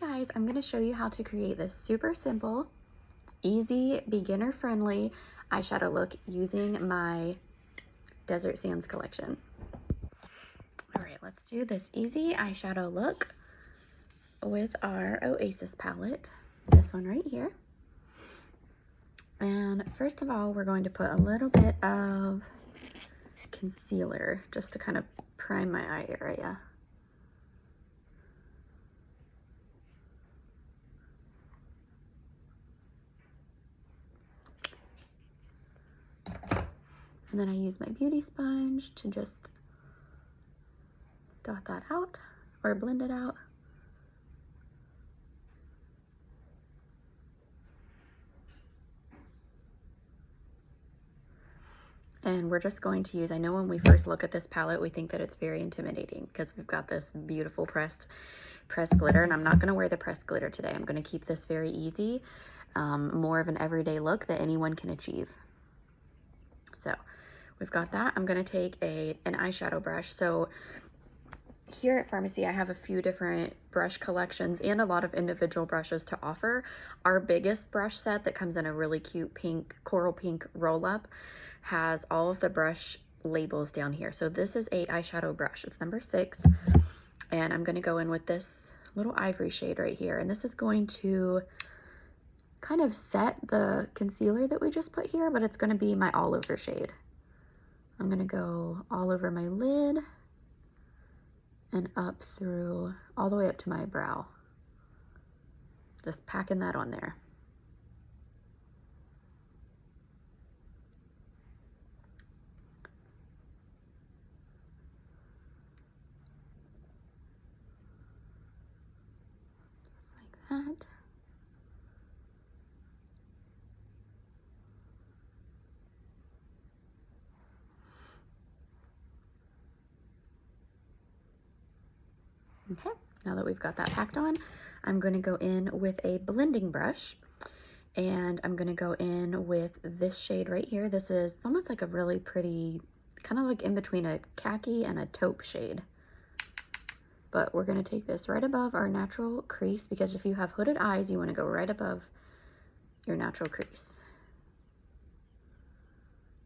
guys, I'm going to show you how to create this super simple, easy, beginner-friendly eyeshadow look using my Desert Sands collection. All right, let's do this easy eyeshadow look with our Oasis palette, this one right here. And first of all, we're going to put a little bit of concealer just to kind of prime my eye area. And then I use my beauty sponge to just dot that out or blend it out. And we're just going to use, I know when we first look at this palette, we think that it's very intimidating because we've got this beautiful pressed glitter, and I'm not going to wear the pressed glitter today. I'm going to keep this very easy, more of an everyday look that anyone can achieve. So we've got that. I'm going to take an eyeshadow brush. So here at Pharmacy, I have a few different brush collections and a lot of individual brushes to offer. Our biggest brush set that comes in a really cute pink, coral pink roll-up has all of the brush labels down here. So this is a eyeshadow brush. It's number 6. And I'm going to go in with this little ivory shade right here. And this is going to kind of set the concealer that we just put here, but it's going to be my all over shade. I'm going to go all over my lid and up through, all the way up to my brow. Just packing that on there. Just like that. Okay, now that we've got that packed on, I'm going to go in with a blending brush, and I'm going to go in with this shade right here. This is almost like a really pretty, kind of like in between a khaki and a taupe shade. But we're going to take this right above our natural crease, because if you have hooded eyes, you want to go right above your natural crease.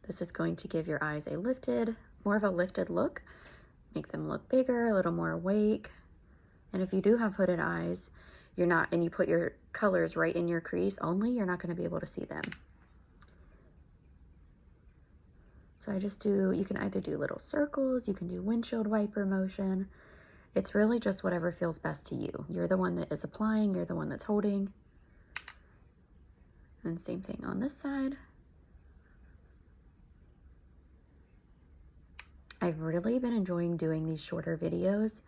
This is going to give your eyes a lifted, more of a lifted look, make them look bigger, a little more awake. And if you do have hooded eyes, you're not, and you put your colors right in your crease only, you're not going to be able to see them. So I just do, you can either do little circles, you can do windshield wiper motion. It's really just whatever feels best to you. You're the one that is applying, you're the one that's holding. And same thing on this side. I've really been enjoying doing these shorter videos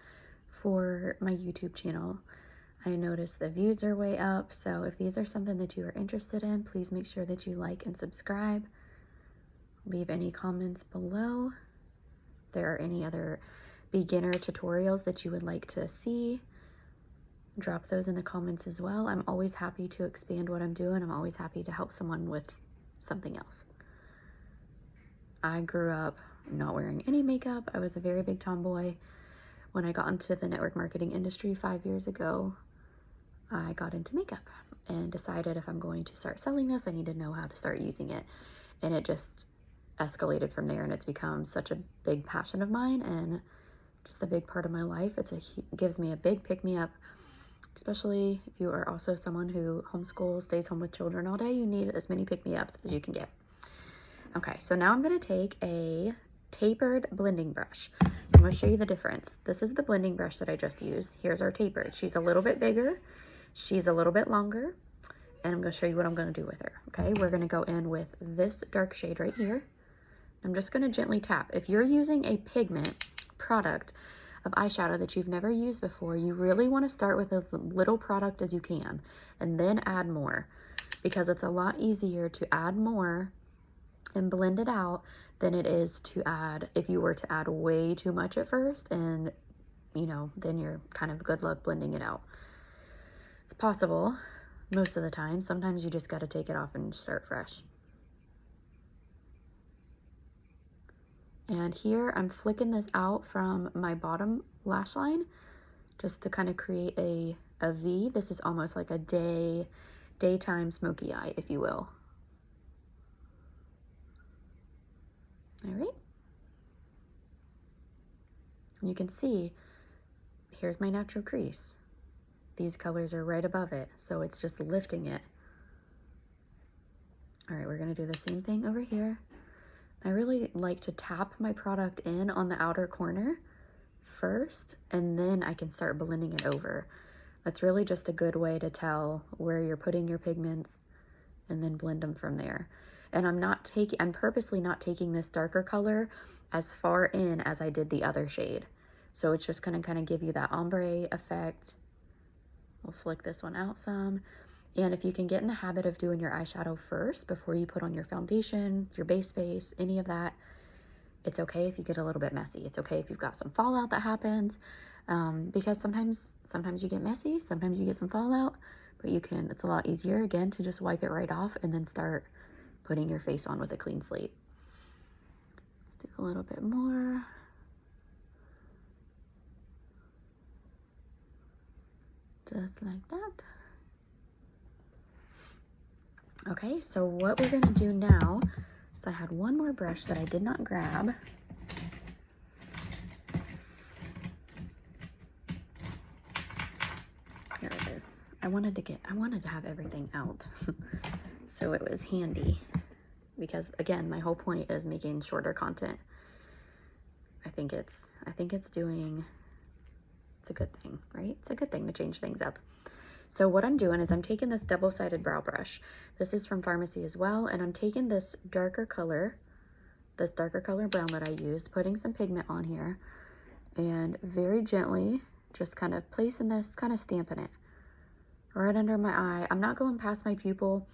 for my YouTube channel. I noticed the views are way up, so if these are something that you are interested in, please make sure that you like and subscribe. Leave any comments below. If there are any other beginner tutorials that you would like to see, drop those in the comments as well. I'm always happy to expand what I'm doing. I'm always happy to help someone with something else. I grew up not wearing any makeup. I was a very big tomboy. When I got into the network marketing industry 5 years ago, I got into makeup and decided if I'm going to start selling this, I need to know how to start using it. And it just escalated from there, and it's become such a big passion of mine and just a big part of my life. It gives me a big pick-me-up, especially if you are also someone who homeschools, stays home with children all day. You need as many pick-me-ups as you can get. Okay, so now I'm going to take a tapered blending brush. I'm going to show you the difference. This is the blending brush that I just used. Here's our tapered. She's a little bit bigger. She's a little bit longer. And I'm going to show you what I'm going to do with her. Okay, we're going to go in with this dark shade right here. I'm just going to gently tap. If you're using a pigment product of eyeshadow that you've never used before, you really want to start with as little product as you can and then add more, because it's a lot easier to add more and blend it out than it is to add, if you were to add way too much at first, and you know, then you're kind of good luck blending it out. It's possible most of the time. Sometimes you just got to take it off and start fresh. And here I'm flicking this out from my bottom lash line just to kind of create a a V. This is almost like a daytime smoky eye, if you will. All right. And you can see, here's my natural crease. These colors are right above it, so it's just lifting it. All right, we're gonna do the same thing over here. I really like to tap my product in on the outer corner first, and then I can start blending it over. That's really just a good way to tell where you're putting your pigments and then blend them from there. And I'm purposely not taking this darker color as far in as I did the other shade. So it's just gonna kind of give you that ombre effect. We'll flick this one out some. And if you can get in the habit of doing your eyeshadow first before you put on your foundation, your base face, any of that, it's okay if you get a little bit messy. It's okay if you've got some fallout that happens, because sometimes you get messy, sometimes you get some fallout, but it's a lot easier, again, to just wipe it right off and then start putting your face on with a clean slate. Let's do a little bit more. Just like that. Okay, so what we're gonna do now is I had one more brush that I did not grab. Here it is. I wanted to have everything out. So it was handy because, again, my whole point is making shorter content. I think it's a good thing, right? It's a good thing to change things up. So what I'm doing is I'm taking this double-sided brow brush. This is from Pharmacy as well, and I'm taking this darker color brown that I used, putting some pigment on here, and very gently just kind of placing this, kind of stamping it right under my eye. I'm not going past my pupil.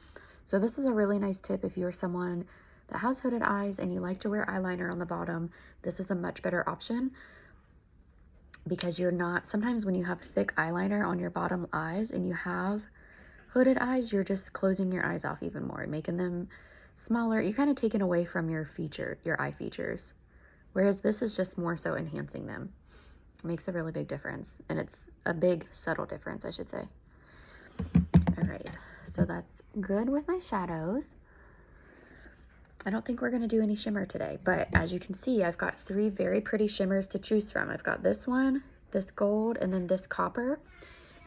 So this is a really nice tip if you're someone that has hooded eyes and you like to wear eyeliner on the bottom. This is a much better option, because sometimes when you have thick eyeliner on your bottom eyes and you have hooded eyes, you're just closing your eyes off even more, making them smaller. You're kind of taking away from your eye features. Whereas this is just more so enhancing them. It makes a really big difference. And it's a big, subtle difference, I should say. All right, so that's good with my shadows. I don't think we're going to do any shimmer today, but as you can see, I've got 3 very pretty shimmers to choose from. I've got this one, this gold, and then this copper.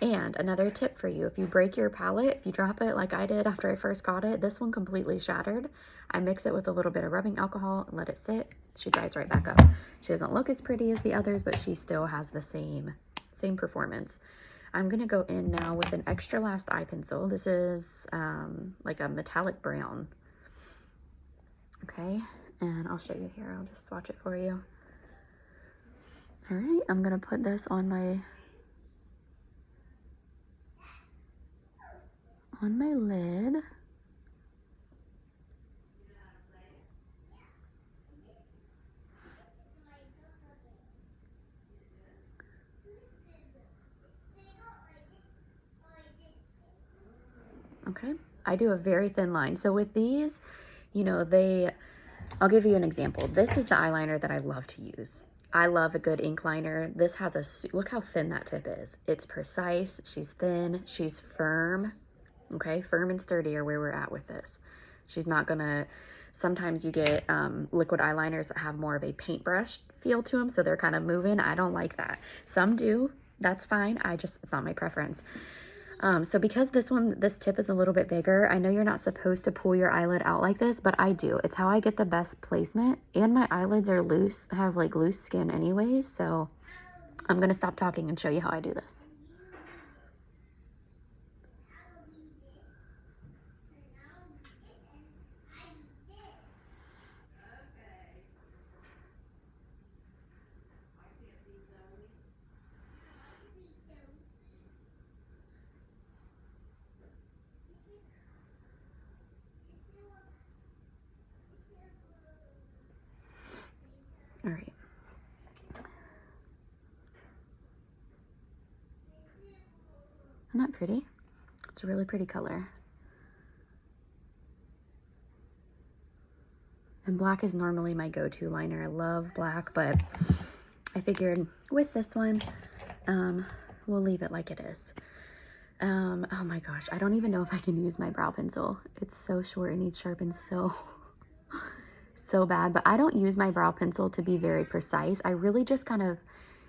And another tip for you, if you break your palette, if you drop it like I did after I first got it, this one completely shattered. I mix it with a little bit of rubbing alcohol and let it sit. She dries right back up. She doesn't look as pretty as the others, but she still has the same performance. I'm going to go in now with an extra last eye pencil. This is like a metallic brown. Okay, and I'll show you here. I'll just swatch it for you. All right, I'm gonna put this on my lid. Okay, I do a very thin line. So with these, I'll give you an example. This is the eyeliner that I love to use. I love a good ink liner. This has look how thin that tip is. It's precise, she's thin, she's firm. Okay, firm and sturdy are where we're at with this. She's not gonna, sometimes you get liquid eyeliners that have more of a paintbrush feel to them, so they're kind of moving. I don't like that. Some do, that's fine. It's not my preference. So because this tip is a little bit bigger, I know you're not supposed to pull your eyelid out like this, but I do. It's how I get the best placement, and my eyelids are loose, have like loose skin anyway, so I'm gonna stop talking and show you how I do this. All right. Isn't that pretty? It's a really pretty color. And black is normally my go-to liner. I love black, but I figured with this one, we'll leave it like it is. Oh my gosh, I don't even know if I can use my brow pencil. It's so short and needs sharpened so bad, but I don't use my brow pencil to be very precise. I really just kind of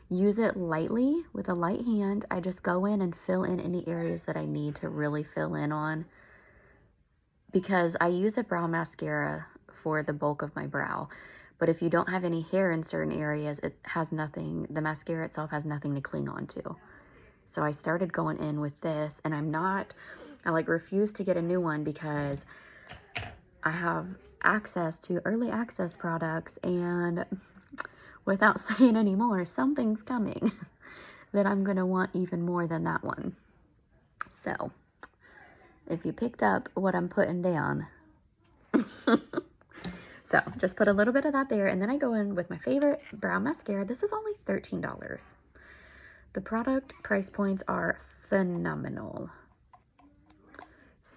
use it lightly with a light hand. I just go in and fill in any areas that I need to really fill in on, because I use a brow mascara for the bulk of my brow. But if you don't have any hair in certain areas, it has nothing, the mascara itself has nothing to cling on to. So I started going in with this, and I like refuse to get a new one because I have access to early access products, and without saying any more, something's coming that I'm gonna want even more than that one. So if you picked up what I'm putting down, so just put a little bit of that there, and then I go in with my favorite brow mascara. This is only $13. The product price points are phenomenal.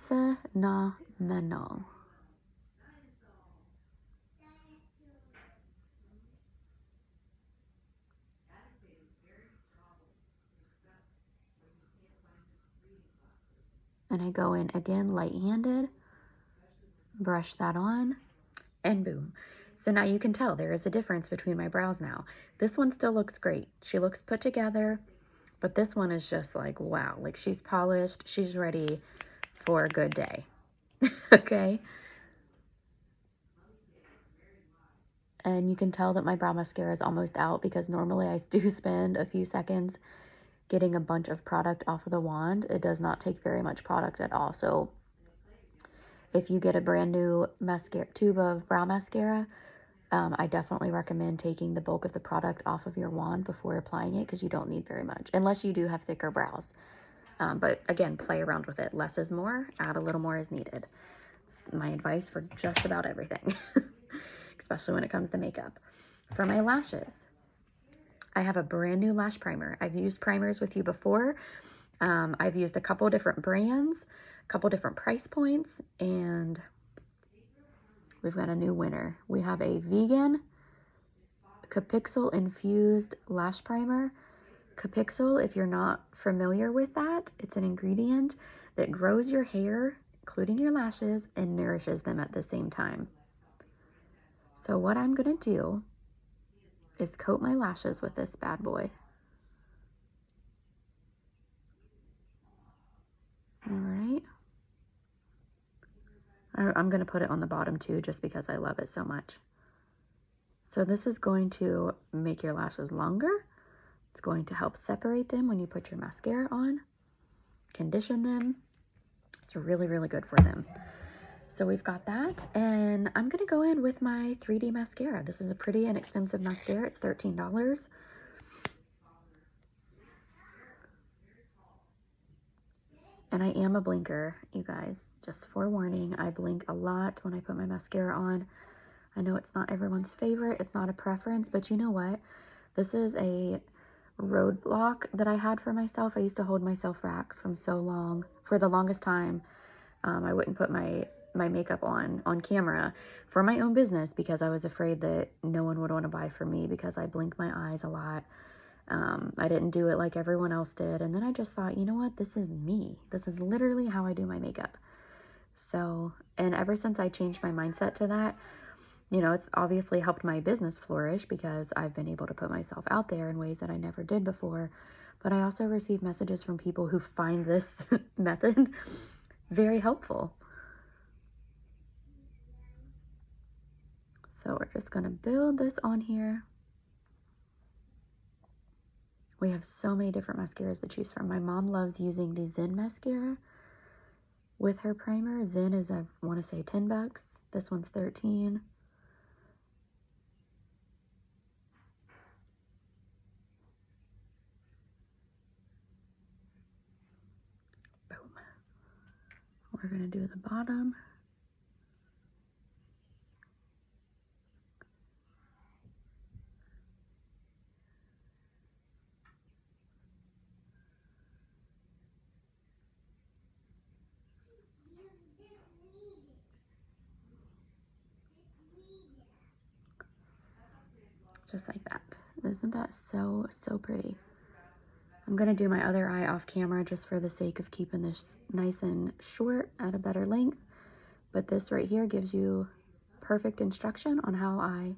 Phenomenal. And I go in again light-handed, brush that on, and boom. So now you can tell there is a difference between my brows now. This one still looks great. She looks put together, but this one is just like, wow, like she's polished, she's ready for a good day. Okay? And you can tell that my brow mascara is almost out, because normally I do spend a few seconds getting a bunch of product off of the wand. It does not take very much product at all. So if you get a brand new mascara tube of brow mascara, I definitely recommend taking the bulk of the product off of your wand before applying it, because you don't need very much, unless you do have thicker brows. But again, play around with it. Less is more, add a little more as needed. It's my advice for just about everything, especially when it comes to makeup. For my lashes, I have a brand new lash primer. I've used primers with you before. I've used a couple different brands, a couple different price points, and we've got a new winner. We have a vegan Capixyl infused lash primer. Capixyl, if you're not familiar with that, it's an ingredient that grows your hair, including your lashes, and nourishes them at the same time. So what I'm gonna do is coat my lashes with this bad boy. All right. I'm gonna put it on the bottom too, just because I love it so much. So this is going to make your lashes longer. It's going to help separate them when you put your mascara on, condition them. It's really, really good for them. So we've got that, and I'm gonna go in with my 3D mascara. This is a pretty inexpensive mascara. It's $13. And I am a blinker, you guys. Just forewarning, I blink a lot when I put my mascara on. I know it's not everyone's favorite. It's not a preference, but you know what? This is a roadblock that I had for myself. I used to hold myself back from so long. For the longest time, I wouldn't put my makeup on camera for my own business, because I was afraid that no one would want to buy from me because I blink my eyes a lot. I didn't do it like everyone else did. And then I just thought, you know what? This is me. This is literally how I do my makeup. So, and ever since I changed my mindset to that, you know, it's obviously helped my business flourish, because I've been able to put myself out there in ways that I never did before. But I also receive messages from people who find this method very helpful. So we're just going to build this on here. We have so many different mascaras to choose from. My mom loves using the Zen mascara with her primer. Zen is, I want to say, $10. This one's $13. Boom. We're going to do the bottom. Just like that. Isn't that so, so pretty? I'm going to do my other eye off camera just for the sake of keeping this nice and short at a better length. But this right here gives you perfect instruction on how I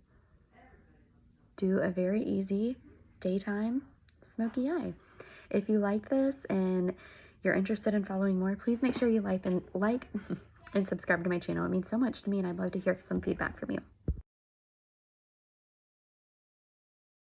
do a very easy daytime smoky eye. If you like this and you're interested in following more, please make sure you like and subscribe to my channel. It means so much to me, and I'd love to hear some feedback from you.